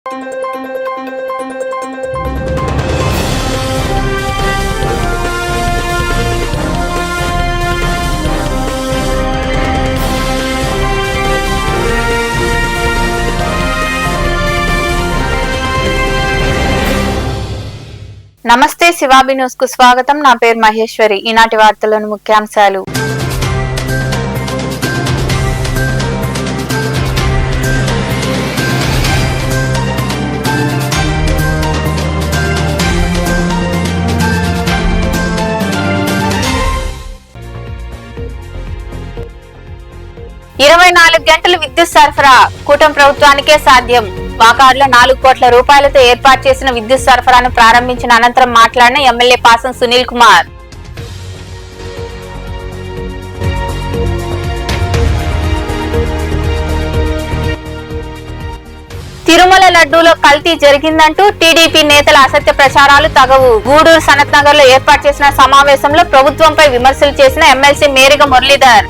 నమస్తే, శివాబి న్యూస్ కు స్వాగతం. నా పేరు మహేశ్వరి. ఈనాటి వార్తల్లోని ముఖ్యాంశాలు. గంటలు విద్యుత్ సరఫరా కూటమి ప్రభుత్వానికే సాధ్యం. వాకాడులో 4 కోట్ల రూపాయలతో ఏర్పాటు చేసిన విద్యుత్ సరఫరాను ప్రారంభించిన అనంతరం మాట్లాడిన ఎమ్మెల్యే పాసం సునీల్ కుమార్. తిరుమల లడ్డూలో కల్తీ జరిగిందంటూ టీడీపీ నేతల అసత్య ప్రచారాలు తగవు. గూడూరు సనత్ నగర్ లో ఏర్పాటు చేసిన సమావేశంలో ప్రభుత్వంపై విమర్శలు చేసిన ఎమ్మెల్సీ మేరిగ మురళీధర్.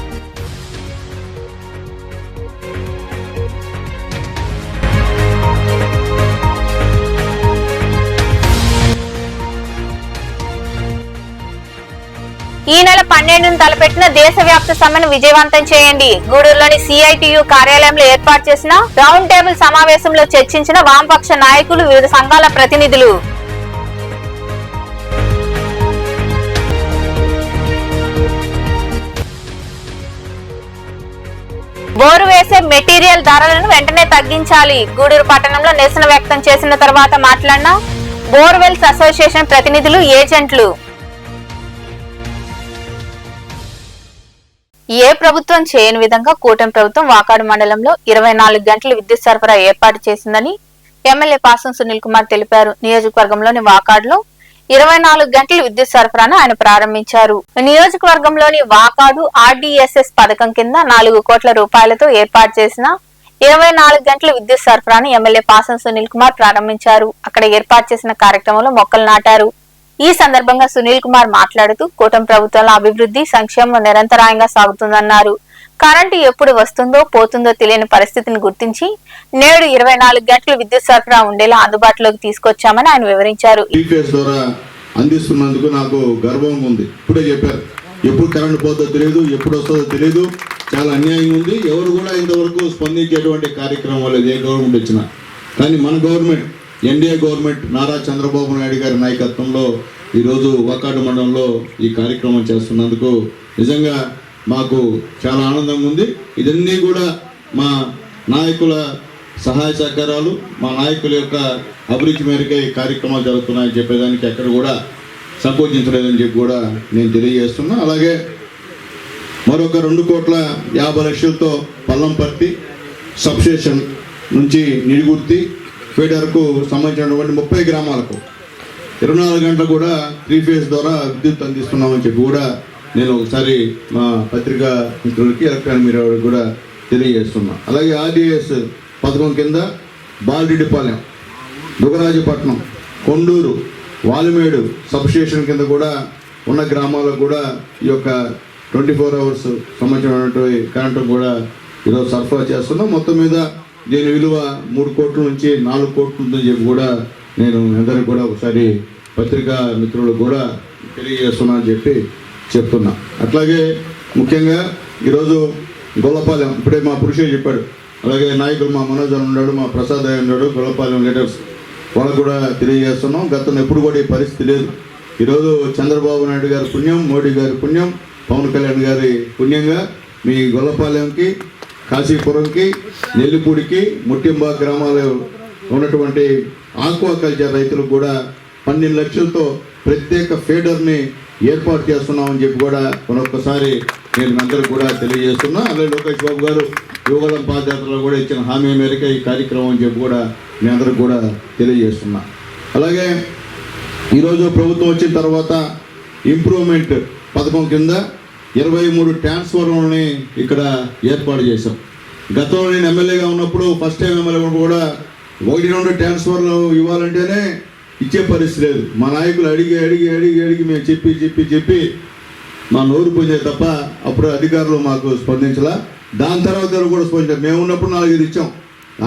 ఈ నెల 12న తలపెట్టిన దేశవ్యాప్త సమ్మెను విజయవంతం చేయండి. గూడూరులోని సిఐటియు కార్యాలయంలో ఏర్పాటు చేసిన రౌండ్ టేబుల్ సమావేశంలో చర్చించిన వామపక్ష నాయకులు, వివిధ సంఘాల ప్రతినిధులు. బోరు వేసే మెటీరియల్ ధరలను వెంటనే తగ్గించాలి. గూడూరు పట్టణంలో నిరసన వ్యక్తం చేసిన తర్వాత మాట్లాడిన బోర్వెల్స్ అసోసియేషన్ ప్రతినిధులు, ఏజెంట్లు. ఏ ప్రభుత్వం చేయని విధంగా కూటమి ప్రభుత్వం వాకాడు మండలంలో 24 గంటల విద్యుత్ సరఫరా ఏర్పాటు చేసిందని ఎమ్మెల్యే పాసం సునీల్ కుమార్ తెలిపారు. నియోజకవర్గంలోని వాకాడులో 24 గంటల విద్యుత్ సరఫరాను ఆయన ప్రారంభించారు. నియోజకవర్గంలోని వాకాడు ఆర్డీఎస్ఎస్ పథకం కింద 4 కోట్ల రూపాయలతో ఏర్పాటు చేసిన 24 గంటల విద్యుత్ సరఫరాను ఎమ్మెల్యే పాసం సునీల్ కుమార్ ప్రారంభించారు. అక్కడ ఏర్పాటు చేసిన కార్యక్రమంలో మొక్కలు నాటారు. ఈ సందర్భంగా సునీల్ కుమార్ మాట్లాడుతూ కూటమి ప్రభుత్వంలో అభివృద్ధి, సంక్షేమం నిరంతరాయంగా సాగుతుందన్నారు. కరెంటు ఎప్పుడు వస్తుందో పోతుందో తెలియని పరిస్థితిని గుర్తించి నేడు 24 గంటల విద్యుత్ సరఫరా ఉండేలా అందుబాటులోకి తీసుకొచ్చామని ఆయన వివరించారు. అందిస్తున్నందుకు నాకు గర్వంగా ఉంది. ఇప్పుడే చెప్పారు, ఎప్పుడు కరెంటు పోతుందో తెలియదు, ఎప్పుడు వస్తుందో తెలియదు, చాలా అన్యాయంగా ఉంది. ఎవరు కూడా ఇంతవరకు స్పందించేటువంటి కార్యక్రమం లేదు, ఏ గవర్నమెంట్ వచ్చినా. కానీ మన government, NDA government, Nara Chandrababu Naidu గారి నాయకత్వంలో ఈరోజు వాకాడు మండలంలో ఈ కార్యక్రమం చేస్తున్నందుకు నిజంగా మాకు చాలా ఆనందంగా ఉంది. ఇదన్నీ కూడా మా నాయకుల సహాయ సహకారాలు, మా నాయకుల యొక్క అభిరుచి మేరకే ఈ కార్యక్రమాలు జరుగుతున్నాయని చెప్పేదానికి ఎక్కడ కూడా సంకోచించలేదని చెప్పి కూడా నేను తెలియజేస్తున్నా. అలాగే మరొక 2,50,00,000తో పల్లంపర్తి సబ్స్టేషన్ నుంచి నిడిగుర్తి ఫీడర్కు సంబంధించినటువంటి 30 గ్రామాలకు 24 గంటలు కూడా 3 ఫేజ్ ద్వారా విద్యుత్ అందిస్తున్నామని చెప్పి కూడా నేను ఒకసారి మా పత్రికా మిత్రులకి, ఎలక్ట్రానిక్ మీడియా కూడా తెలియజేస్తున్నా. అలాగే ఆర్డీఎస్ పథకం కింద బాలరెడ్డిపాలెం, దుగరాజపట్నం, కొండూరు, వాలిమేడు సబ్స్టేషన్ కింద కూడా ఉన్న గ్రామాలకు కూడా ఈ యొక్క 24 అవర్స్ సంబంధించినటువంటి కరెంటు కూడా ఈరోజు సరఫరా చేస్తున్నాం. మొత్తం మీద దీని విలువ 3 కోట్ల నుంచి 4 కోట్లు ఉందని చెప్పి కూడా నేను అందరికీ కూడా ఒకసారి పత్రికా మిత్రులు కూడా తెలియజేస్తున్నా అని చెప్పి చెప్తున్నా. అట్లాగే ముఖ్యంగా ఈరోజు గొల్లపాలెం, ఇప్పుడే మా పురుషే చెప్పాడు, అలాగే నాయకులు మా మనోజ్ ఉన్నాడు, మా ప్రసాద్ ఉన్నాడు, గొల్లపాలెం లీడర్స్ వాళ్ళకు కూడా తెలియజేస్తున్నాం. గతంలో ఎప్పుడు కూడా ఈ పరిస్థితి లేదు. ఈరోజు చంద్రబాబు నాయుడు గారి పుణ్యం, మోడీ గారి పుణ్యం, పవన్ కళ్యాణ్ గారి పుణ్యంగా మీ గొల్లపాలెంకి, కాశీపురంకి, నెల్లిపూడికి, ముట్టింబ గ్రామాలు ఉన్నటువంటి ఆక్వాకల్చర్ రైతులకు కూడా 12 లక్షలతో ప్రత్యేక ఫీడర్ని ఏర్పాటు చేస్తున్నామని చెప్పి కూడా మరొకసారి నేను అందరూ కూడా తెలియజేస్తున్నా. అలాగే లోకేష్ బాబు గారు యువగలం పాదయాత్రలో కూడా ఇచ్చిన హామీ మేరకు ఈ కార్యక్రమం అని చెప్పి కూడా మీ అందరికి కూడా తెలియజేస్తున్నా. అలాగే ఈరోజు ప్రభుత్వం వచ్చిన తర్వాత ఇంప్రూవ్మెంట్ పథకం కింద 23 ట్రాన్స్ఫార్మర్లని ఇక్కడ ఏర్పాటు చేశాం. గతంలో నేను ఎమ్మెల్యేగా ఉన్నప్పుడు, ఫస్ట్ టైం ఎమ్మెల్యే ఉన్నప్పుడు కూడా 1-2 ట్రాన్స్ఫర్లు ఇవ్వాలంటేనే ఇచ్చే పరిస్థితి లేదు. మా నాయకులు అడిగి అడిగి అడిగి అడిగి మేము చెప్పి చెప్పి చెప్పి మా నోరు పోయిందే తప్ప అప్పుడు అధికారులు మాకు స్పందించలా. దాని తర్వాత కూడా స్పందించారు. మేము ఉన్నప్పుడు 4-5 ఇచ్చాం,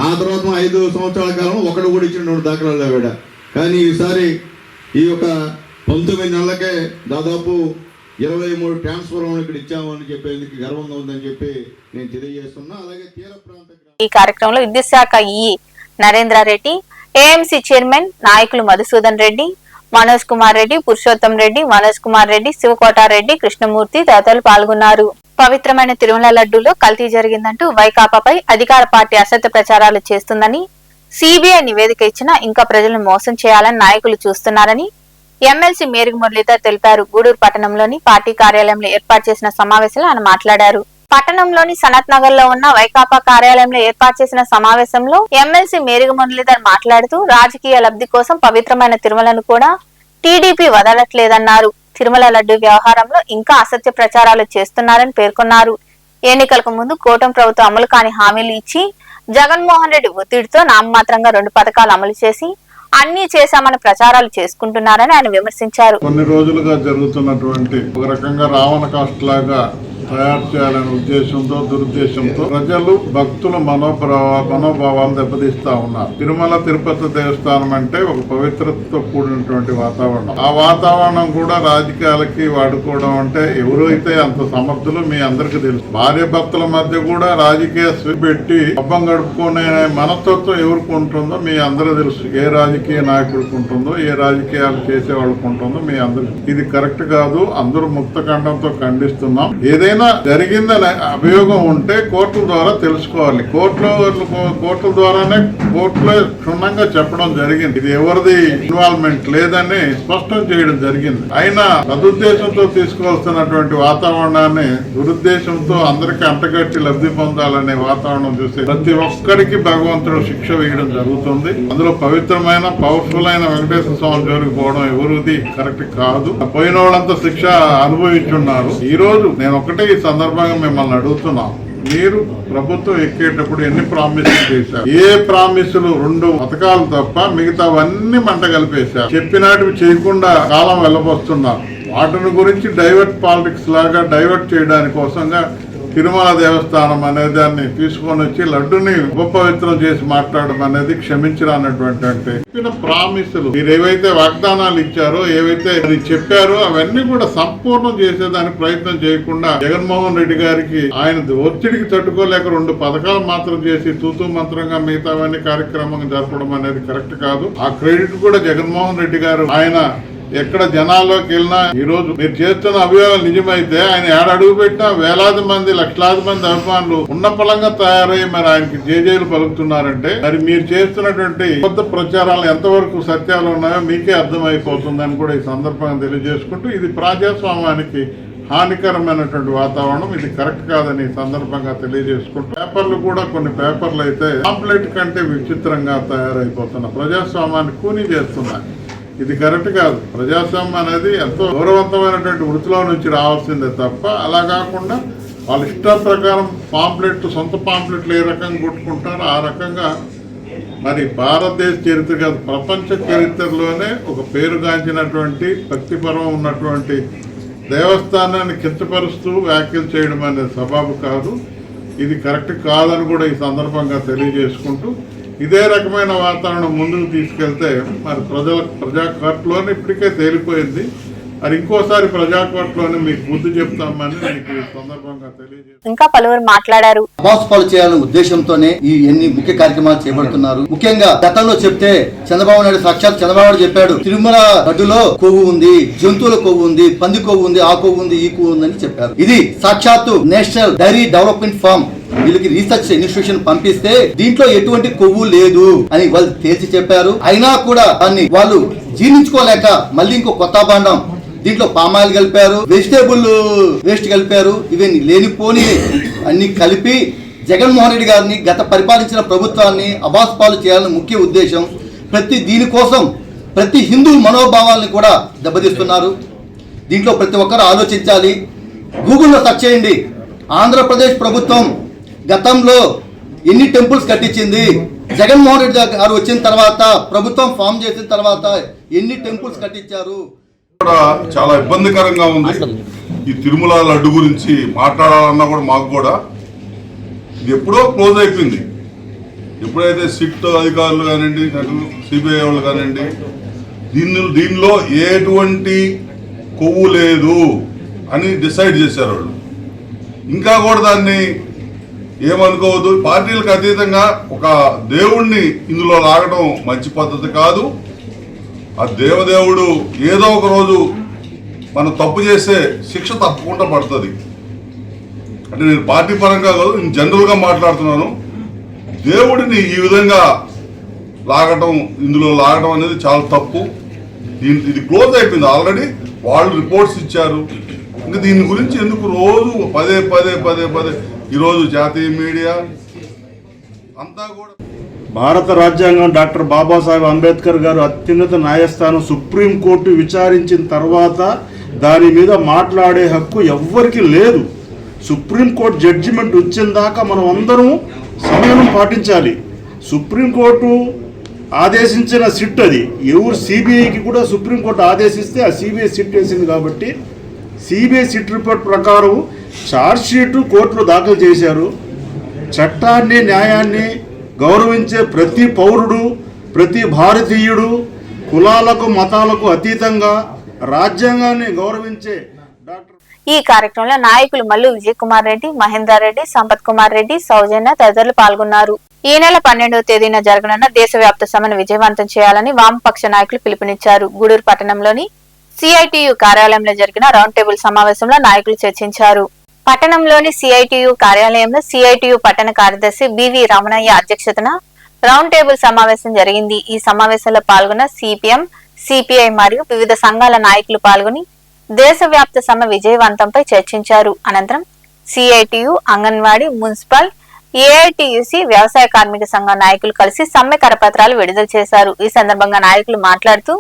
ఆ తర్వాత 5 సంవత్సరాల కాలం ఒకడు కూడా ఇచ్చినటువంటి దాఖలాలు లేవాడ. కానీ ఈసారి ఈ యొక్క 19 నెలలకే దాదాపు 23 ట్రాన్స్ఫార్మర్లు ఇక్కడ ఇచ్చామని చెప్పేందుకు గర్వంగా ఉందని చెప్పి నేను తెలియజేస్తున్నా. అలాగే తీర ప్రాంత ఈ కార్యక్రమంలో విద్యుత్ శాఖ ఈ నరేంద్రారెడ్డి, ఏఎంసీ చైర్మన్ నాయకులు మధుసూదన్ రెడ్డి, మనోజ్ కుమార్ రెడ్డి, పురుషోత్తం రెడ్డి, మనోజ్ కుమార్ రెడ్డి, శివకోటారెడ్డి, కృష్ణమూర్తి తదితరులు పాల్గొన్నారు. పవిత్రమైన తిరుమల లడ్డూలో కల్తీ జరిగిందంటూ వైకాపాపై అధికార పార్టీ అసత్య ప్రచారాలు చేస్తుందని, సిబిఐ నివేదిక ఇచ్చినా ఇంకా ప్రజలను మోసం చేయాలని నాయకులు చూస్తున్నారని ఎమ్మెల్సీ మేరుగు మురళీధర్ తెలిపారు. గూడూరు పట్టణంలోని పార్టీ కార్యాలయంలో ఏర్పాటు చేసిన సమావేశంలో ఆయన మాట్లాడారు. పట్టణంలోని సనత్ నగర్ లో ఉన్న వైకాపా కార్యాలయంలో ఏర్పాటు చేసిన సమావేశంలో ఎమ్మెల్సీ మేరుగు మురళీధర్ మాట్లాడుతూ రాజకీయ లబ్ధి కోసం పవిత్రమైన తిరుమలను కూడా టీడీపీ వదలట్లేదన్నారు. తిరుమల లడ్డు వ్యవహారంలో ఇంకా అసత్య ప్రచారాలు చేస్తున్నారని పేర్కొన్నారు. ఎన్నికలకు ముందు కూటమి ప్రభుత్వం అమలు కాని హామీలు ఇచ్చి జగన్మోహన్ రెడ్డి ఒత్తిడితో నామమాత్రంగా 2 పథకాలు అమలు చేసి అన్ని చేశామని ప్రచారాలు చేసుకుంటున్నారని ఆయన విమర్శించారు. కొన్ని రోజులుగా జరుగుతున్నటువంటి ఒక రకంగా రావణ కాస్ట్ లాగా తయారు చేయాలనే ఉద్దేశంతో దురుద్దేశంతో ప్రజలు భక్తుల మనోభావాలు దెబ్బతీస్తా ఉన్నారు. తిరుమల తిరుపతి దేవస్థానం అంటే ఒక పవిత్రతతో కూడినటువంటి వాతావరణం. ఆ వాతావరణం కూడా రాజకీయాలకి వాడుకోవడం అంటే ఎవరైతే అంత సమర్థులు మీ అందరికీ తెలుసు. భార్య భర్తల మధ్య కూడా రాజకీయ పెట్టి పబ్బం గడుపుకునే మనస్తత్వం ఎవరికి ఉంటుందో మీ అందరూ తెలుసు. ఏ రాజకీయ నాయకుడికి ఉంటుందో, ఏ రాజకీయాలు చేసే వాళ్ళకి ఉంటుందో మీ అందరూ. ఇది కరెక్ట్ కాదు. అందరూ ముక్తఖండంతో ఖండిస్తున్నాం. ఏదైనా జరిగిందని అభియోగం ఉంటే కోర్టుల ద్వారా తెలుసుకోవాలి. కోర్టుల ద్వారానే కోర్టులో క్షుణ్ణంగా చెప్పడం జరిగింది. ఇది ఎవరిది ఇన్వాల్వ్మెంట్ లేదని స్పష్టం చేయడం జరిగింది. అయినా సదుద్దేశంతో తీసుకోవాల్సినటువంటి వాతావరణాన్ని దురుద్దేశంతో అందరికీ అంటగట్టి లబ్ధి పొందాలనే వాతావరణం చూసి ప్రతి ఒక్కరికి భగవంతుడు శిక్ష వేయడం జరుగుతుంది. అందులో పవిత్రమైన పవర్ఫుల్ అయిన వెంకటేశ్వర స్వామి జోలికి పోవడం ఎవరిది కరెక్ట్ కాదు. పోయిన వాళ్ళంతా శిక్ష అనుభవించున్నారు. ఈ రోజు నేను ఒకటే ఈ సందర్భంగా మిమ్మల్ని అడుగుతున్నాం. మీరు ప్రభుత్వం ఎక్కేటప్పుడు ఎన్ని ప్రామిసులు చేశారు? ఏ ప్రామిసులు? 2 పథకాలు తప్ప మిగతావన్నీ మంట కలిపేశారు. చెప్పినటివి చేయకుండా కాలం వెళ్ళబోస్తున్నారు. వాటిని గురించి డైవర్ట్ పాలిటిక్స్ లాగా డైవర్ట్ చేయడానికి కోసంగా తిరుమల దేవస్థానం అనే దాన్ని తీసుకొని వచ్చి లడ్డుని ఉపపవిత్రం చేసి మాట్లాడడం అనేది క్షమించరానటువంటి ప్రామిసులు. మీరు ఏవైతే వాగ్దానాలు ఇచ్చారో, ఏవైతే చెప్పారో అవన్నీ కూడా సంపూర్ణం చేసేదానికి ప్రయత్నం చేయకుండా జగన్మోహన్ రెడ్డి గారికి ఆయన ఒత్తిడికి తట్టుకోలేక 2 పథకాలు మాత్రం చేసి తూతూ మంత్రంగా మిగతావన్నీ కార్యక్రమం జరపడం అనేది కరెక్ట్ కాదు. ఆ క్రెడిట్ కూడా జగన్మోహన్ రెడ్డి గారు ఆయన ఎక్కడ జనాల్లోకి వెళ్ళినా ఈ రోజు మీరు చేస్తున్న అభియోగాలు నిజమైతే ఆయన అడుగు పెట్టినా వేలాది మంది లక్షలాది మంది అభిమానులు ఉన్న పలంగా తయారయ్యి మరి ఆయనకి జేజేలు పలుకుతున్నారంటే మరి మీరు చేస్తున్నటువంటి కొత్త ప్రచారాలు ఎంతవరకు సత్యాలు ఉన్నాయో మీకే అర్థమైపోతుందని కూడా ఈ సందర్భంగా తెలియజేసుకుంటూ ఇది ప్రజాస్వామ్యానికి హానికరమైనటువంటి వాతావరణం. ఇది కరెక్ట్ కాదని సందర్భంగా తెలియజేసుకుంటూ పేపర్లు కూడా కొన్ని పేపర్లు అయితే పాంప్లెట్ కంటే విచిత్రంగా తయారైపోతున్న ప్రజాస్వామ్యాన్ని కూనీ చేస్తున్నాయి. ఇది కరెక్ట్ కాదు. ప్రజాస్వామ్యం అనేది ఎంతో గౌరవవంతమైనటువంటి వృత్తిలో నుంచి రావాల్సిందే తప్ప అలా కాకుండా వాళ్ళ ఇష్టం ప్రకారం సొంత పాంప్లెట్లు ఏ రకంగా కొట్టుకుంటారో ఆ రకంగా మరి భారతదేశ చరిత్ర కాదు ప్రపంచ చరిత్రలోనే ఒక పేరుగాంచినటువంటి భక్తిపరం ఉన్నటువంటి దేవస్థానాన్ని కించపరుస్తూ వ్యాఖ్యలు చేయడం అనేది సబబు కాదు. ఇది కరెక్ట్ కాదని కూడా ఈ సందర్భంగా తెలియజేసుకుంటూ ఇదే రకమైన వాతావరణం ముందుకు తీసుకెళ్తే మరి ప్రజా కోర్టులోనే ఇప్పటికే తేలిపోయింది. మరి ఇంకోసారి ప్రజా కోర్టులోనే మీకు బుద్ధి చెప్తామని మీకు ఈ సందర్భంగా తెలియజేస్తాను. ఇంకా పలువురు మాట్లాడారు. పాలు చేయాలనే ఉద్దేశంతోనే ఈ ఎన్ని ముఖ్య కార్యక్రమాలు చేపడుతున్నారు. ముఖ్యంగా గతంలో చెప్తే చంద్రబాబు నాయుడు సాక్షాత్ చంద్రబాబు నాయుడు చెప్పాడు తిరుమల లడ్డులో కొవ్వు ఉంది, జంతువుల కొవ్వు ఉంది, పంది కొవ్వు ఉంది, ఆ కొవ్వు ఉంది, ఈ కొవ్వు ఉంది అని చెప్పారు. ఇది సాక్షాత్తు నేషనల్ డైరీ డెవలప్మెంట్ ఫార్మ్ వీళ్ళకి రీసెర్చ్ ఇన్స్టిట్యూషన్ పంపిస్తే దీంట్లో ఎటువంటి కొవ్వు లేదు అని వాళ్ళు తేల్చి చెప్పారు. అయినా కూడా దాన్ని వాళ్ళు జీర్ణించుకోలేక మళ్ళీ ఇంకో కొత్త భాండం దీంట్లో పామాయిల్ కలిపారు, వెజిటేబుల్ వేస్ట్ కలిపారు. ఇవన్నీ లేనిపోని అన్ని కలిపి జగన్మోహన్ రెడ్డి గారిని గత పరిపాలించిన ప్రభుత్వాన్ని అబాస్పాలు చేయాలని ముఖ్య ఉద్దేశం. దీనికోసం ప్రతి హిందూ మనోభావాలను కూడా దెబ్బతీస్తున్నారు. దీంట్లో ప్రతి ఒక్కరు ఆలోచించాలి. గూగుల్లో సెర్చ్ చేయండి. ఆంధ్రప్రదేశ్ ప్రభుత్వం గతంలో ఎన్ని టెంపుల్స్ కట్టించింది, జగన్మోహన్ రెడ్డి గారు వచ్చిన తర్వాత ప్రభుత్వం ఫామ్ చేసిన తర్వాత ఎన్ని టెంపుల్స్ కట్టించారు. చాలా ఇబ్బందికరంగా ఉంది. ఈ తిరుమల లడ్డు గురించి మాట్లాడాలన్నా కూడా మాకు కూడా ఇది ఎప్పుడో క్లోజ్ అయిపోయింది. ఎప్పుడైతే సిట్ అధికారులు కానివ్వండి, సిబిఐ వాళ్ళు కానివ్వండి, దీనిలో ఎటువంటి కొవ్వు లేదు అని డిసైడ్ చేశారు వాళ్ళు. ఇంకా కూడా దాన్ని ఏమనుకోవద్దు, పార్టీలకు అతీతంగా ఒక దేవుణ్ణి ఇందులో లాగడం మంచి పద్ధతి కాదు. ఆ దేవదేవుడు ఏదో ఒక రోజు మనం తప్పు చేస్తే శిక్ష తప్పకుండా పడుతుంది. అంటే నేను పార్టీ పరంగా కాదు, నేను జనరల్గా మాట్లాడుతున్నాను. దేవుడిని ఈ విధంగా ఇందులో లాగడం అనేది చాలా తప్పు. ఇది క్లోజ్ అయిపోయింది ఆల్రెడీ, వాళ్ళు రిపోర్ట్స్ ఇచ్చారు. ఇంకా దీని గురించి ఎందుకు రోజు పదే పదే పదే పదే ఈరోజు జాతీయ మీడియా అంతా కూడా. భారత రాజ్యాంగం డాక్టర్ బాబాసాహెబ్ అంబేద్కర్ గారు అత్యున్నత న్యాయస్థానం సుప్రీంకోర్టు విచారించిన తర్వాత దాని మీద మాట్లాడే హక్కు ఎవ్వరికి లేదు. సుప్రీంకోర్టు జడ్జిమెంట్ వచ్చిన దాకా మనం అందరం సంయమనం పాటించాలి. సుప్రీంకోర్టు ఆదేశించిన సిట్ అది. ఎవరు సిబిఐకి కూడా సుప్రీంకోర్టు ఆదేశిస్తే ఆ సిబిఐ సిట్ వేసింది కాబట్టి సిబిఐ సిట్ రిపోర్ట్ ప్రకారం ఛార్జ్షీటు కోర్టులో దాఖలు చేశారు. చట్టాన్ని న్యాయాన్ని గౌరవించే ప్రతి పౌరుడు, ప్రతి భారతీయుడు కులాలకు మతాలకు అతీతంగా రాజ్యాంగాన్ని గౌరవించే డాక్టర్. ఈ కార్యక్రమంలో నాయకులు మల్లు విజయ్ కుమార్ రెడ్డి, మహేందర్ రెడ్డి, సంపత్ కుమార్ రెడ్డి, సౌజన్య తదితరులు పాల్గొన్నారు. ఈ నెల 12వ తేదీన జరగనున్న దేశవ్యాప్త సమ్మెను విజయవంతం చేయాలని వామపక్ష నాయకులు పిలుపునిచ్చారు. గూడూరు పట్టణంలోని సిఐటియు కార్యాలయంలో జరిగిన రౌండ్ టేబుల్ సమావేశంలో నాయకులు చర్చించారు. పట్టణంలోని సిఐటియు కార్యాలయంలో సిఐటియు పట్టణ కార్యదర్శి బివి రమణయ్య అధ్యక్షతన రౌండ్ టేబుల్ సమావేశం జరిగింది. ఈ సమావేశంలో పాల్గొన్న సిపిఎం, సిపిఐ మరియు వివిధ సంఘాల నాయకులు పాల్గొని దేశవ్యాప్త సమ్మె విజయవంతంపై చర్చించారు. అనంతరం సిఐటియు, అంగన్వాడీ, మున్సిపల్, ఏఐటియుసి, వ్యవసాయ కార్మిక సంఘ నాయకులు కలిసి సమ్మె కరపత్రాలు విడుదల చేశారు. ఈ సందర్భంగా నాయకులు మాట్లాడుతూ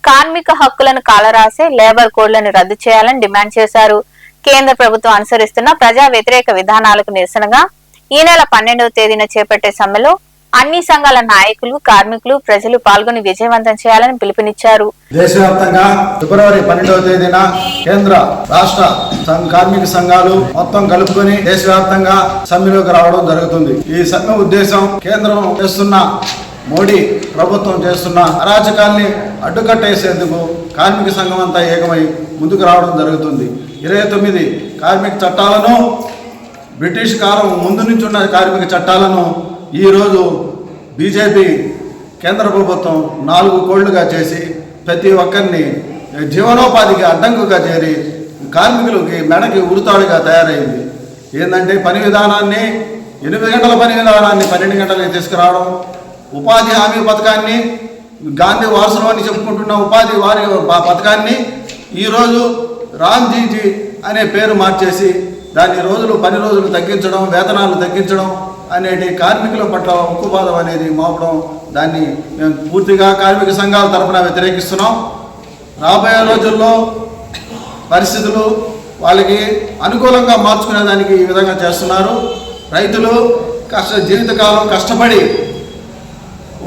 కార్మిక హక్కులను కాలరాసే లేబర్ కోడ్లను రద్దు చేయాలని డిమాండ్ చేశారు. కేంద్ర ప్రభుత్వం అనుసరిస్తున్న ప్రజా వ్యతిరేక విధానాలకు నిరసనగా ఈ నెల 12వ తేదీన చేపట్టే సమ్మెలో అన్ని సంఘాల నాయకులు, కార్మికులు, ప్రజలు పాల్గొని విజయవంతం చేయాలని పిలుపునిచ్చారు. దేశవ్యాప్తంగా ఫిబ్రవరి 12వ తేదీన కేంద్ర, రాష్ట్ర కార్మిక సంఘాలు మొత్తం కలుపుకొని దేశవ్యాప్తంగా సమ్మెలోకి రావడం జరుగుతుంది. ఈ సమ్మె ఉద్దేశం కేంద్రం చేస్తున్న, మోడీ ప్రభుత్వం చేస్తున్న అరాచకాల్ని అడ్డుకట్టేసేందుకు కార్మిక సంఘం అంతా ఏకమై ముందుకు రావడం జరుగుతుంది. 29 కార్మిక చట్టాలను, బ్రిటిష్ కాలం ముందు నుంచి ఉన్న కార్మిక చట్టాలను ఈరోజు బీజేపీ కేంద్ర ప్రభుత్వం 4 కోళ్లుగా చేసి ప్రతి ఒక్కరిని జీవనోపాధికి అడ్డంకుగా చేరి కార్మికులకి మెడకి ఉరుతాడుగా తయారైంది. ఏంటంటే పని విధానాన్ని 8 గంటల పని విధానాన్ని 12 గంటలకి తీసుకురావడం, ఉపాధి హామీ పథకాన్ని, గాంధీ వారసులు అని చెప్పుకుంటున్న ఉపాధి వారి పథకాన్ని ఈరోజు రామ్జీజీ అనే పేరు మార్చేసి దాని పని రోజులు తగ్గించడం, వేతనాలు తగ్గించడం అనేది కార్మికుల పట్ల ఉక్కుపాదం అనేది మోపడం, దాన్ని మేము పూర్తిగా కార్మిక సంఘాల తరఫున వ్యతిరేకిస్తున్నాం. రాబోయే రోజుల్లో పరిస్థితులు వాళ్ళకి అనుకూలంగా మార్చుకునేదానికి ఈ విధంగా చేస్తున్నారు. రైతులు జీవితకాలం కష్టపడి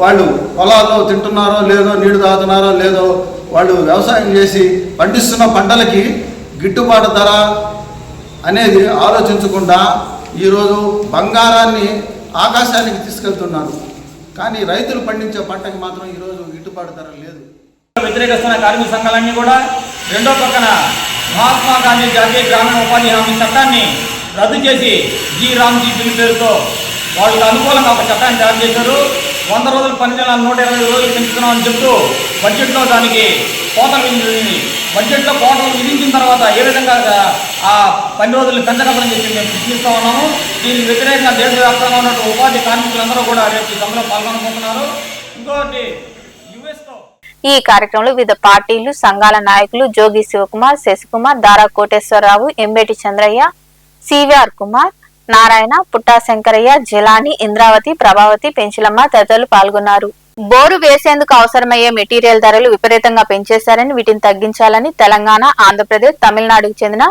వాళ్ళు పొలాల్లో తింటున్నారో లేదో, నీళ్లు తాగుతున్నారో లేదో, వాళ్ళు వ్యవసాయం చేసి పండిస్తున్న పంటలకి గిట్టుబాటు ధర అనేది ఆలోచించకుండా ఈరోజు బంగారాన్ని ఆకాశానికి తీసుకెళ్తున్నారు. కానీ రైతులు పండించే పంటకి మాత్రం ఈరోజు గిట్టుబాటు ధర లేదు. వ్యతిరేకిస్తున్న కార్మిక సంఘాలన్నీ కూడా రెండో పక్కన మహాత్మా గాంధీ జాతీయ గ్రామీణ ఉపాధి హామీ చట్టాన్ని రద్దు చేసి రామ్జీ బిల్ పేరుతో వాళ్ళకి అనుకూలంగా ఒక చట్టాన్ని తయారు చేశారు. 100 రోజుల పని దినాలు 120 రోజులు పెంచుతున్నామని చెప్తూ బడ్జెట్లో దానికి కోతలు విధించింది. బడ్జెట్లో కోతలు విధించిన తర్వాత ఏ విధంగా ఆ పని రోజులు పెంచగలరని చెప్పి మేము ప్రశ్నిస్తూ ఉన్నాము. దీనికి వ్యతిరేకంగా దేశవ్యాప్తంగా ఉన్న ఉపాధి కార్మికులందరూ కూడా రేపు ఈ సభలో పాల్గొనబోతున్నారు. ఇంకోటి యుఎస్తో ఈ కార్యక్రమంలో వివిధ పార్టీలు, సంఘాల నాయకులు జోగి శివకుమార్, శశికుమార్, దారా కోటేశ్వరరావు, ఎంబేటి చంద్రయ్య, సివిఆర్ కుమార్, నారాయణ, పుట్టా శంకరయ్య, జిలాని, ఇంద్రావతి, ప్రభావతి, పెంచిలమ్మ తదితరులు పాల్గొన్నారు. బోరు వేసేందుకు అవసరమయ్యే మెటీరియల్ ధరలు విపరీతంగా పెంచేశారని, వీటిని తగ్గించాలని తెలంగాణ, ఆంధ్రప్రదేశ్, తమిళనాడుకు చెందిన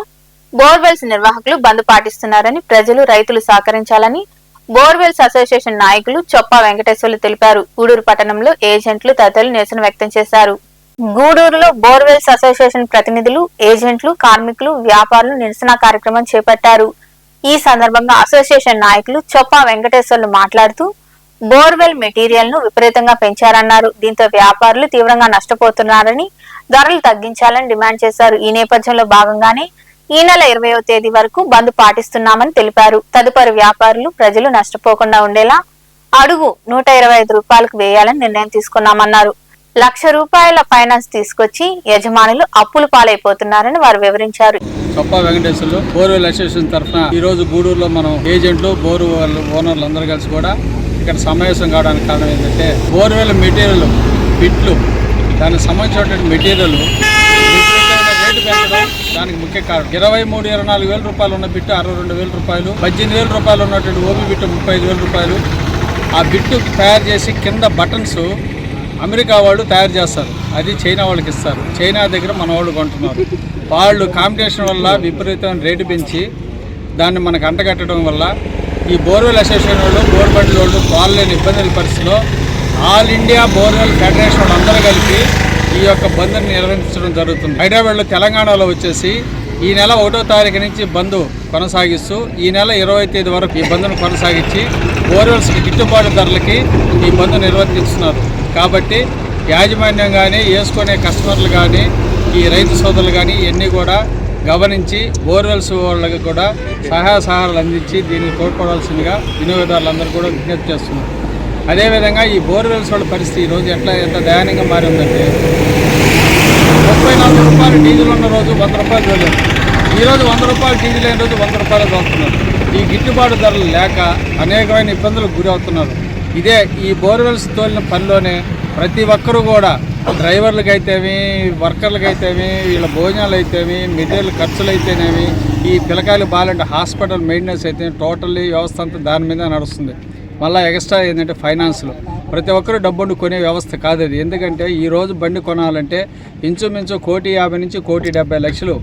బోర్వెల్స్ నిర్వాహకులు బంద్ పాటిస్తున్నారని, ప్రజలు, రైతులు సహకరించాలని బోర్వెల్స్ అసోసియేషన్ నాయకులు చొప్పా వెంకటేశ్వర్లు తెలిపారు. గూడూరు పట్టణంలో ఏజెంట్లు తదితరులు నిరసన వ్యక్తం చేశారు. గూడూరులో బోర్వెల్స్ అసోసియేషన్ ప్రతినిధులు, ఏజెంట్లు, కార్మికులు, వ్యాపారులు నిరసన కార్యక్రమం చేపట్టారు. ఈ సందర్భంగా అసోసియేషన్ నాయకులు చొప్పా వెంకటేశ్వర్లు మాట్లాడుతూ బోర్వెల్ మెటీరియల్ ను విపరీతంగా పెంచారన్నారు. దీంతో వ్యాపారులు తీవ్రంగా నష్టపోతున్నారని, ధరలు తగ్గించాలని డిమాండ్ చేశారు. ఈ నేపథ్యంలో భాగంగానే ఈ నెల 20వ తేదీ వరకు బంద్ పాటిస్తున్నామని తెలిపారు. తదుపరి వ్యాపారులు ప్రజలు నష్టపోకుండా ఉండేలా అడుగు 125 రూపాయలకు వేయాలని నిర్ణయం తీసుకున్నామన్నారు. ₹1,00,000 ఫైనాన్స్ తీసుకొచ్చి యజమానులు అప్పులు పాలైపోతున్నారని వారు వివరించారు. చొప్పా వెంకటేశ్వర్లు బోర్వెల్ అసోసియేషన్ తరఫున ఈ రోజు గూడూరులో మనం ఏజెంట్లు, బోర్వెల్ ఓనర్లు అందరూ కలిసి కూడా ఇక్కడ సమావేశం కావడానికి కారణం ఏంటంటే బోర్వెల్ మెటీరియల్ బిట్లు, దానికి సంబంధించినటువంటి మెటీరియల్ రేటు పెంచడం దానికి ముఖ్య కారణం. 23-24 వేల రూపాయలు ఉన్న బిట్టు 62,000 రూపాయలు, 18,000 రూపాయలు ఉన్నటువంటి ఓబీ బిట్టు 35,000 రూపాయలు. ఆ బిట్టు తయారు చేసి కింద బటన్స్ అమెరికా వాళ్ళు తయారు చేస్తారు, అది చైనా వాళ్ళకి ఇస్తారు. చైనా దగ్గర మన వాళ్ళు కొంటున్నారు. వాళ్ళు కాంపిటీషన్ వల్ల విపరీతమైన రేటు పెంచి దాన్ని మనకు అంటగట్టడం వల్ల ఈ బోర్వెల్ అసోసియేషన్ వాళ్ళు, గవర్నమెంట్ వాళ్ళు వాళ్ళని ఇబ్బందుల పరిస్థితిలో ఆల్ ఇండియా బోర్వెల్ ఫెడరేషన్ వాళ్ళు అందరూ కలిపి ఈ యొక్క బంద్ని నిర్వహించడం జరుగుతుంది. హైదరాబాద్లో, తెలంగాణలో వచ్చేసి ఈ నెల 1వ తారీఖు నుంచి బంద్ కొనసాగిస్తూ ఈ నెల 20వ తేదీ వరకు ఈ బంద్ను కొనసాగించి బోర్వెల్స్కి గిట్టుబాటు ధరలకి ఈ బంద్ నిర్వర్తిస్తున్నారు. కాబట్టి యాజమాన్యం కానీ, వేసుకునే కస్టమర్లు కానీ, ఈ రైతు సోదరులు కానీ ఇవన్నీ కూడా గమనించి బోర్వెల్స్ వాళ్ళకి కూడా సహాయ సహకారాలు అందించి దీనికి తోడ్పడాల్సిందిగా వినియోగదారులందరూ కూడా విజ్ఞప్తి చేస్తున్నారు. అదేవిధంగా ఈ బోర్వెల్స్ వాళ్ళ పరిస్థితి ఈరోజు ఎంత దయనీయంగా మారి ఉందంటే 34 రూపాయలు డీజిల్ ఉన్న రోజు 100 రూపాయలు తోలేదు. ఈరోజు 100 రూపాయలు డీజిల్ అయిన రోజు 100 రూపాయలు తోలుతున్నారు. ఈ గిట్టుబాటు ధరలు లేక అనేకమైన ఇబ్బందులకు గురి అవుతున్నారు. ఇదే ఈ బోర్వెల్స్ తోలిన పనిలోనే ప్రతి ఒక్కరూ కూడా డ్రైవర్లకు అయితేమి, వర్కర్లకు అయితేమి, వీళ్ళ భోజనాలు అయితేమి, మెటీరియల్ ఖర్చులు అయితేనేమి, ఈ పిల్లకాయలు బాగాలంటే హాస్పిటల్ మెయింటెనెన్స్ అయితే టోటల్లీ వ్యవస్థ అంతా దాని మీద నడుస్తుంది. మళ్ళీ ఎక్స్ట్రా ఏంటంటే ఫైనాన్స్లో ప్రతి ఒక్కరు డబ్బును కొనే వ్యవస్థ కాదు అది. ఎందుకంటే ఈరోజు బండి కొనాలంటే ఇంచుమించు 1,50,00,000 నుంచి 1,70,00,000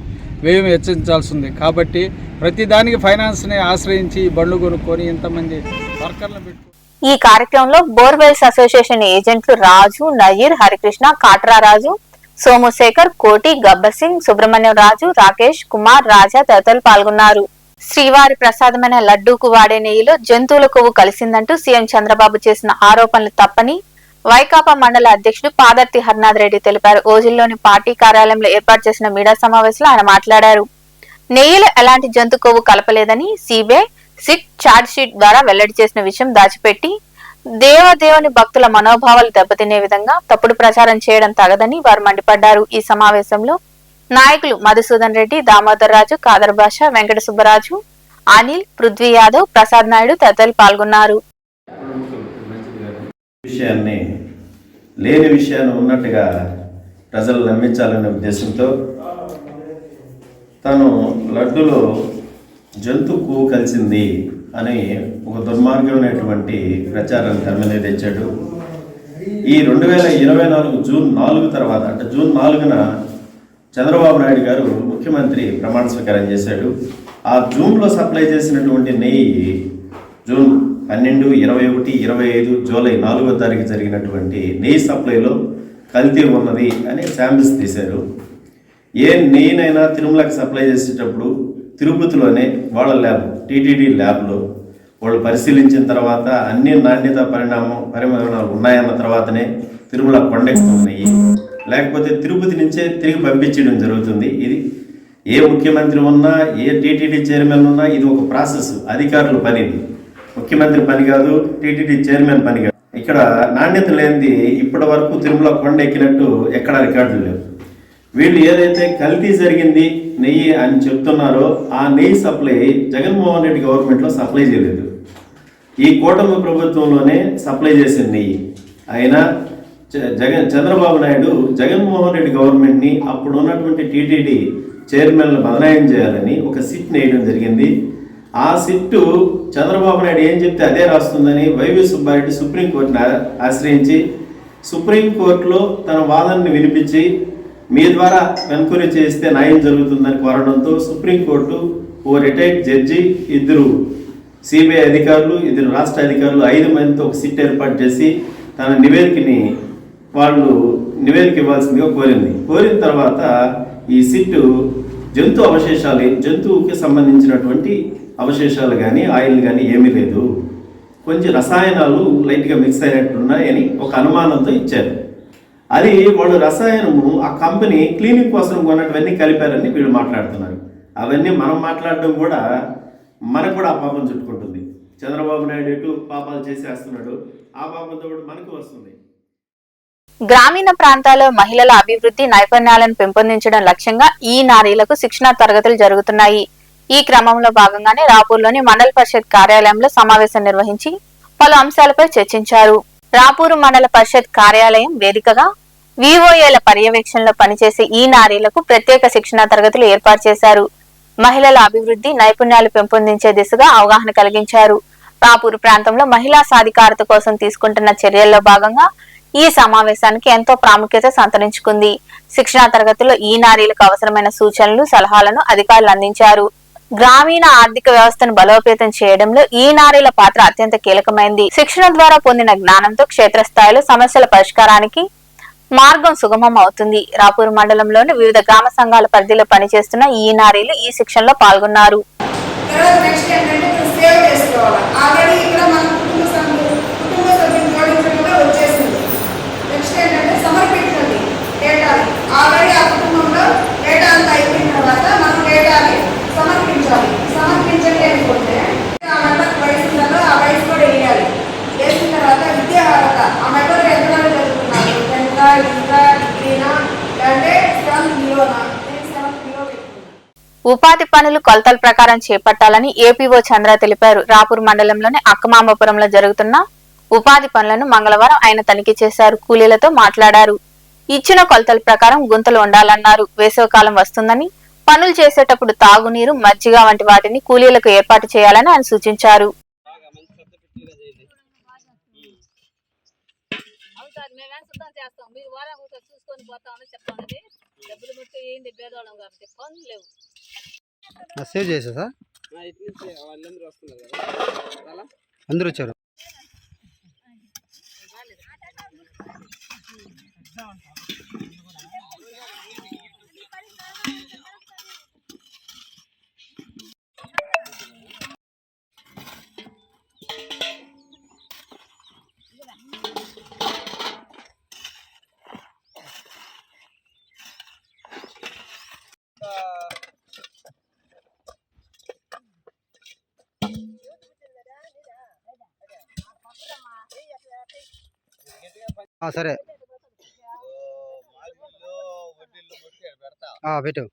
వ్యయం వెచ్చించాల్సింది. కాబట్టి ప్రతి దానికి ఫైనాన్స్ని ఆశ్రయించి బండ్లు కొనుక్కొని ఇంతమంది వర్కర్లను పెట్టుకుని ఈ కార్యక్రమంలో బోర్వెల్స్ అసోసియేషన్ ఏజెంట్లు రాజు, నయీర్, హరికృష్ణ, కాట్రారాజు, సోముశేఖర్, కోటి, గబ్బర్ సింగ్, సుబ్రహ్మణ్యం రాజు, రాకేష్ కుమార్, రాజా తదితరులు పాల్గొన్నారు. శ్రీవారి ప్రసాదమైన లడ్డూకు వాడే నెయ్యిలో జంతువుల కొవ్వు కలిసిందంటూ సీఎం చంద్రబాబు చేసిన ఆరోపణలు తప్పని వైకాపా మండల అధ్యక్షుడు పాదర్తి హరినాథ్ రెడ్డి తెలిపారు. ఓజిల్లోని పార్టీ కార్యాలయంలో ఏర్పాటు చేసిన మీడియా సమావేశంలో ఆయన మాట్లాడారు. నెయ్యిలో ఎలాంటి జంతు కొవ్వు కలపలేదని సిబిఐ సిట్ ఛార్జ్ షీట్ ద్వారా వెల్లడి చేసిన విషయం దాచిపెట్టి దేవదేవుని భక్తుల మనోభావాలు దెబ్బతినే విధంగా తప్పుడు ప్రచారం చేయడం తగదని వారు మండిపడ్డారు. ఈ సమావేశంలో నాయకులు మధుసూదన్ రెడ్డి, దామోదర్ రాజు, కాదర్ భాష, వెంకట సుబ్బరాజు, అనిల్, పృథ్వీ యాదవ్, ప్రసాద్ నాయుడు తదితరులు పాల్గొన్నారు. విషయాన్ని లేని విషయాన్ని ఉన్నట్టుగా ప్రజలు నమ్మించాలనే ఉద్దేశంతో తను లడ్డులో జంతు కొవ్వు కలిసింది అని ఒక దుర్మార్గమైనటువంటి ప్రచారాన్ని తెర మీద తెచ్చాడు. ఈ 2024 జూన్ 4 తర్వాత అంటే జూన్ 4న చంద్రబాబు నాయుడు గారు ముఖ్యమంత్రి ప్రమాణ స్వీకారం చేశాడు. ఆ జూన్లో సప్లై చేసినటువంటి నెయ్యి జూన్ 12, 21, 25, జూలై 4వ తారీఖు జరిగినటువంటి నెయ్యి సప్లైలో కల్తీ ఉన్నది అని శాంపిల్స్ తీశారు. ఏ నెయ్యినైనా తిరుమలకి సప్లై చేసేటప్పుడు తిరుపతిలోనే వాళ్ళ ల్యాబ్ టీటీడీ ల్యాబ్లో వాళ్ళు పరిశీలించిన తర్వాత అన్ని నాణ్యత పరిమాణాలు ఉన్నాయన్న తర్వాతనే తిరుమల కొండెక్కుతున్నాయి. లేకపోతే తిరుపతి నుంచే తిరిగి పంపించడం జరుగుతుంది. ఇది ఏ ముఖ్యమంత్రి ఉన్నా, ఏ టీటీడీ చైర్మన్ ఉన్నా ఇది ఒక ప్రాసెస్, అధికారుల పని. ముఖ్యమంత్రి పని కాదు, టీటీడీ చైర్మన్ పని కాదు. ఇక్కడ నాణ్యత లేనిది ఇప్పటి వరకు తిరుమల కొండ ఎక్కినట్టు ఎక్కడ రికార్డులు లేవు. వీళ్ళు ఏదైతే కల్తీ జరిగింది నెయ్యి అని చెప్తున్నారో ఆ నెయ్యి సప్లై జగన్మోహన్ రెడ్డి గవర్నమెంట్లో సప్లై చేయలేదు. ఈ కూటమి ప్రభుత్వంలోనే సప్లై చేసిన నెయ్యి. అయినా చంద్రబాబు నాయుడు జగన్మోహన్ రెడ్డి గవర్నమెంట్ని అప్పుడు ఉన్నటువంటి టీటీడీ చైర్మన్లు బదనాయం చేయాలని ఒక సిట్ వేయడం జరిగింది. ఆ సిట్టు చంద్రబాబు నాయుడు ఏం చెప్తే అదే రాస్తుందని వైవి సుబ్బారెడ్డి సుప్రీంకోర్టుని ఆశ్రయించి సుప్రీంకోర్టులో తన వాదనని వినిపించి మీ ద్వారా ఎంక్వైరీ చేస్తే న్యాయం జరుగుతుందని కోరడంతో సుప్రీంకోర్టు ఓ రిటైర్డ్ జడ్జి, 2 సిబిఐ అధికారులు, 2 రాష్ట్ర అధికారులు, 5 మందితో ఒక సిట్ ఏర్పాటు చేసి తన నివేదిక ఇవ్వాల్సిందిగా కోరిన తర్వాత ఈ సిట్టు జంతువుకి సంబంధించినటువంటి అవశేషాలు కానీ ఆయిల్ కానీ ఏమీ లేదు, కొంచెం రసాయనాలు లైట్గా మిక్స్ అయినట్టున్నాయని ఒక అనుమానంతో ఇచ్చారు. అది వాళ్ళు రసాయనము ఆ కంపెనీ క్లీనింగ్ కోసం కొన్నటువన్నీ కలిపారని వీళ్ళు మాట్లాడుతున్నారు. అవన్నీ మనం మాట్లాడడం కూడా మనకు కూడా ఆ పాపం చుట్టుకుంటుంది. చంద్రబాబు నాయుడు ఎటు పాపాలు చేసేస్తున్నాడు, ఆ పాపంతో కూడా మనకు వస్తుంది. గ్రామీణ ప్రాంతాల్లో మహిళల అభివృద్ధి నైపుణ్యాలను పెంపొందించడం లక్ష్యంగా ఈ నారీలకు శిక్షణా తరగతులు జరుగుతున్నాయి. ఈ క్రమంలో భాగంగానే రాపూర్లోని మండల పరిషత్ కార్యాలయంలో సమావేశం నిర్వహించి పలు అంశాలపై చర్చించారు. రాపూరు మండల పరిషత్ కార్యాలయం వేదికగా విఓఏల పర్యవేక్షణలో పనిచేసే ఈ నారీలకు ప్రత్యేక శిక్షణా తరగతులు ఏర్పాటు చేశారు. మహిళల అభివృద్ధి నైపుణ్యాలు పెంపొందించే దిశగా అవగాహన కలిగించారు. రాపూరు ప్రాంతంలో మహిళా సాధికారత కోసం తీసుకుంటున్న చర్యల్లో భాగంగా ఈ సమావేశానికి ఎంతో ప్రాముఖ్యత సంతరించుకుంది. శిక్షణా తరగతిలో ఈ నారీలకు అవసరమైన సూచనలు, సలహాలను అధికారులు అందించారు. గ్రామీణ ఆర్థిక వ్యవస్థను బలోపేతం చేయడంలో ఈ నారీల పాత్ర అత్యంత కీలకమైంది. శిక్షణ ద్వారా పొందిన జ్ఞానంతో క్షేత్రస్థాయిలో సమస్యల పరిష్కారానికి మార్గం సుగమం అవుతుంది. రాపూరు మండలంలోని వివిధ గ్రామ సంఘాల పరిధిలో పనిచేస్తున్న ఈ నారీలు ఈ శిక్షణలో పాల్గొన్నారు. సమర్పించండి అనుకుంటే ఆ మెల్లకు వయసు ఉందో ఆ వయసు కూడా వేయాలి. వేసిన తర్వాత విద్యార్హత ఆ మెల్లలు ఎంతమంది చదువుతున్నారు, ఎంత ఇంకా డిగ్రీనా అంటే 7th బిలోనా, 7th బిలో పెట్టుకున్నాను. ఉపాధి పనులు కొలతల ప్రకారం చేపట్టాలని ఏపీఓ చంద్ర తెలిపారు. రాపూర్ మండలంలోని అక్కమాంబపురంలో జరుగుతున్న ఉపాధి పనులను మంగళవారం ఆయన తనిఖీ చేశారు. కూలీలతో మాట్లాడారు. ఇచ్చిన కొలతల ప్రకారం గుంతలు ఉండాలన్నారు. వేసవికాలం వస్తుందని పనులు చేసేటప్పుడు తాగునీరు, మజ్జిగ వంటి వాటిని కూలీలకు ఏర్పాటు చేయాలని ఆయన సూచించారు. అందరూ వచ్చారు. సరే పెట్టు.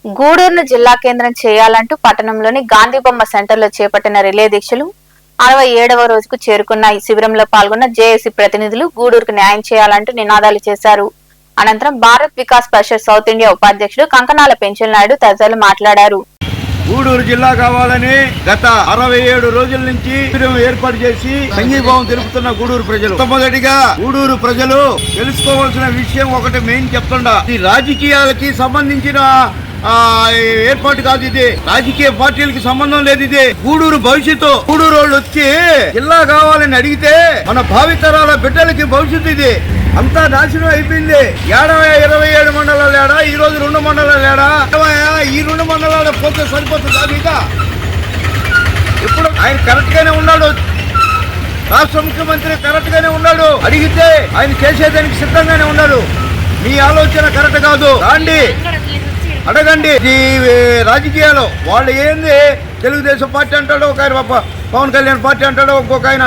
గూడూరును జిల్లా కేంద్రం చేయాలంటూ పట్టణంలోని గాంధీ బొమ్మ సెంటర్లో చేపట్టిన రిలే దీక్షలు 67వ రోజుకు చేరుకున్న ఈ శిబిరంలో పాల్గొన్న జేఏసీ ప్రతినిధులు గూడూరుకు న్యాయం చేయాలంటూ నినాదాలు చేశారు. అనంతరం భారత్ వికాస్ పరిషత్ సౌత్ ఇండియా ఉపాధ్యక్షుడు కంకనాల పెంచల్ నాయుడు తదితరులు మాట్లాడారు. గూడూరు జిల్లా కావాలని గత 67 రోజుల నుంచి ఏర్పాటు చేసి సంఘీభావం తెలుపుతున్న గూడూరు ప్రజలు, మొదటిగా గూడూరు ప్రజలు తెలుసుకోవాల్సిన విషయం ఒకటి మెయిన్ చెప్తుండా, ఈ రాజకీయాలకి సంబంధించిన ఏర్పాటు కాదు ఇది. రాజకీయ పార్టీలకి సంబంధం లేదు ఇది. గూడూరు భవిష్యత్తు. గూడూరు వాళ్ళు వచ్చి జిల్లా కావాలని అడిగితే మన భావితరాల బిడ్డలకి భవిష్యత్తు ఇది. అంతా నాశనం అయిపోయింది. 27 మండలాలు ఏడా, ఈ రోజు 2 మండలాలు ఏడా, ఈ 2 మండలాలు పోతే సరిపోతుంది. అది ఇక ఇప్పుడు ఆయన కరెక్ట్ గానే ఉన్నాడు, రాష్ట్ర ముఖ్యమంత్రి కరెక్ట్ గానే ఉన్నాడు. అడిగితే ఆయన చేసేదానికి సిద్ధంగానే ఉన్నాడు. మీ ఆలోచన కరెక్ట్ కాదు, రాండి అడగండి. ఈ రాజకీయాలు వాళ్ళు ఏంది, తెలుగుదేశం పార్టీ అంటాడు, ఒక ఆయన పవన్ కళ్యాణ్ పార్టీ అంటాడు, ఇంకొక ఆయన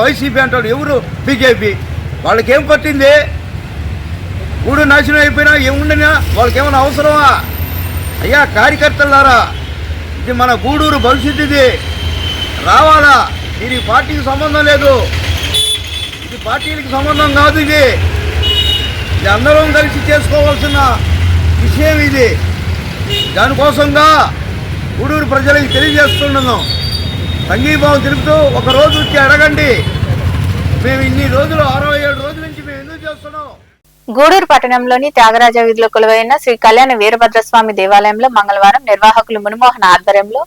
వైసీపీ అంటాడు, ఎవరు బీజేపీ. వాళ్ళకేం పట్టింది? ఊడు నాశనం అయిపోయినా ఏముండినా వాళ్ళకేమైనా అవసరమా? అయ్యా కార్యకర్తలారా, ఇది మన గూడూరు భవిష్యత్తు, ఇది రావాలా. ఇది పార్టీకి సంబంధం లేదు, ఇది పార్టీలకు సంబంధం కాదు. ఇది అందరం కలిసి చేసుకోవాల్సిన విషయం ఇది. దానికోసంగా గూడూరు ప్రజలకు తెలియజేస్తున్నాను. సంఘీభావం తెలుపుతూ ఒక రోజు వచ్చి అడగండి. మేము ఇన్ని రోజులు 67 రోజుల నుంచి మేము ఎందుకు చేస్తున్నాం. గూడూరు పట్టణంలోని త్యాగరాజ వీధిలో కొలువైన శ్రీ కళ్యాణ వీరభద్రస్వామి దేవాలయంలో మంగళవారం నిర్వాహకులు మునిమోహన్ ఆధ్వర్యంలో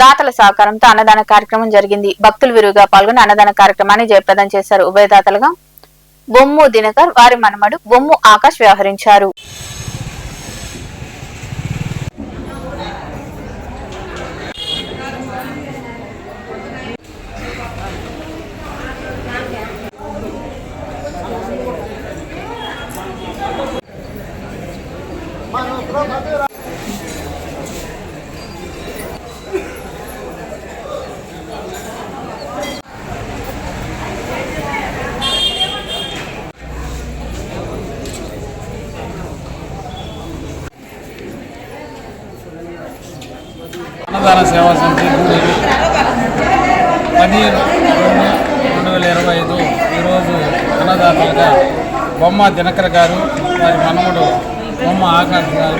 దాతల సహకారంతో అన్నదాన కార్యక్రమం జరిగింది. భక్తులు విరివిగా పాల్గొని అన్నదాన కార్యక్రమాన్ని జయప్రదం చేశారు. ఉభయదాతలుగా బొమ్ము దినకర్, వారి మనమడు బొమ్ము ఆకాష్ వ్యవహరించారు. అన్నదాన సేవా సమితి గూడూరు 10/2/2025 ఈరోజు అన్నదాతలుగా బొమ్మ దినకర్ గారు, వారి మనముడు బొమ్మ ఆకాష్ గారు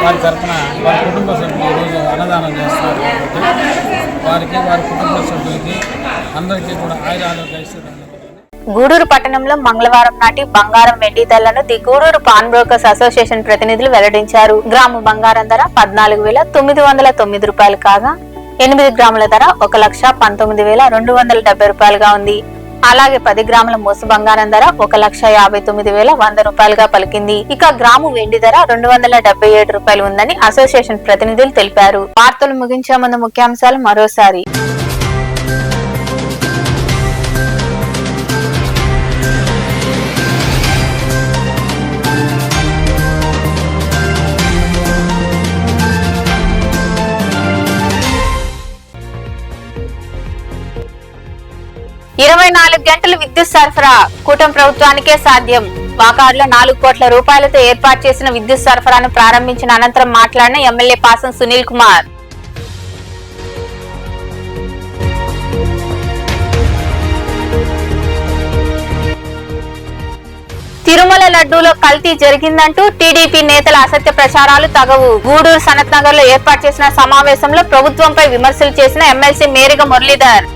వారి తరఫున వారి కుటుంబ సభ్యులు ఈరోజు అన్నదానం చేస్తున్నారు. వారికి వారి కుటుంబ సభ్యులకి అందరికీ కూడా ఆయురారోగ్య ఐశ్వర్యాలు. గూడూరు పట్టణంలో మంగళవారం నాటి బంగారం వెండి ధరలను the Guduru pawn brokers association ప్రతినిధులు వెల్లడించారు. గ్రాము బంగారం ధర 14,909 రూపాయలు కాగా 8 గ్రాముల ధర 1,19,270 రూపాయలుగా ఉంది. అలాగే 10 గ్రాముల మోసు బంగారం ధర 1,59,100 రూపాయలుగా పలికింది. ఇక గ్రాము వెండి ధర 277 రూపాయలు ఉందని అసోసియేషన్ ప్రతినిధులు తెలిపారు. వార్తలు ముగించే ముందు ముఖ్యాంశాలు మరోసారి. 24 గంటలు విద్యుత్ సరఫరా కూటమి ప్రభుత్వానికే సాధ్యం. వాకాడులో 4 కోట్ల రూపాయలతో ఏర్పాటు చేసిన విద్యుత్ సరఫరాను ప్రారంభించిన అనంతరం మాట్లాడిన ఎమ్మెల్యే పాసం సునీల్ కుమార్. తిరుమల లడ్డూలో కల్తీ జరిగిందంటూ టీడీపీ నేతల అసత్య ప్రచారాలు తగవు. గూడూరు సనత్ నగర్ లో ఏర్పాటు చేసిన సమావేశంలో ప్రభుత్వంపై విమర్శలు చేసిన ఎమ్మెల్సీ మేరిగ మురళీధర్.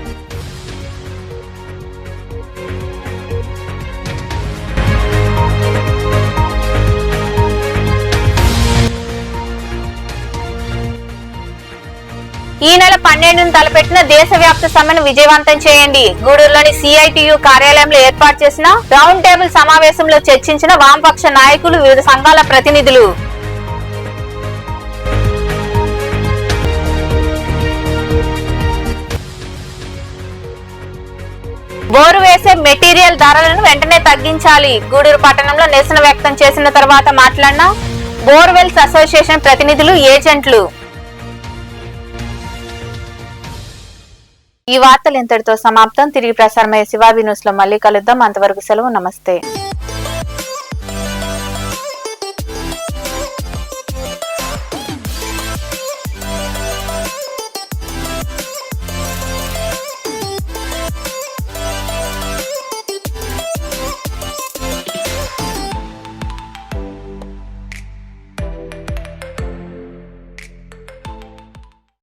ఈ నెల 12న తలపెట్టిన దేశవ్యాప్త సమ్మెను విజయవంతం చేయండి. గూడూరులోని సిఐటియు కార్యాలయంలో ఏర్పాటు చేసిన రౌండ్ టేబుల్ సమావేశంలో చర్చించిన వామపక్ష నాయకులు, వివిధ సంఘాల ప్రతినిధులు. బోరు వేసే మెటీరియల్ ధరలను వెంటనే తగ్గించాలి. గూడూరు పట్టణంలో నిరసన వ్యక్తం చేసిన తర్వాత మాట్లాడిన బోర్వెల్స్ అసోసియేషన్ ప్రతినిధులు, ఏజెంట్లు. ఈ వార్తలు ఇంతటితో సమాప్తం. తిరిగి ప్రసారమయ్యే శివాబి న్యూస్ లో మళ్ళీ కలుద్దాం. అంతవరకు సెలవు. నమస్తే.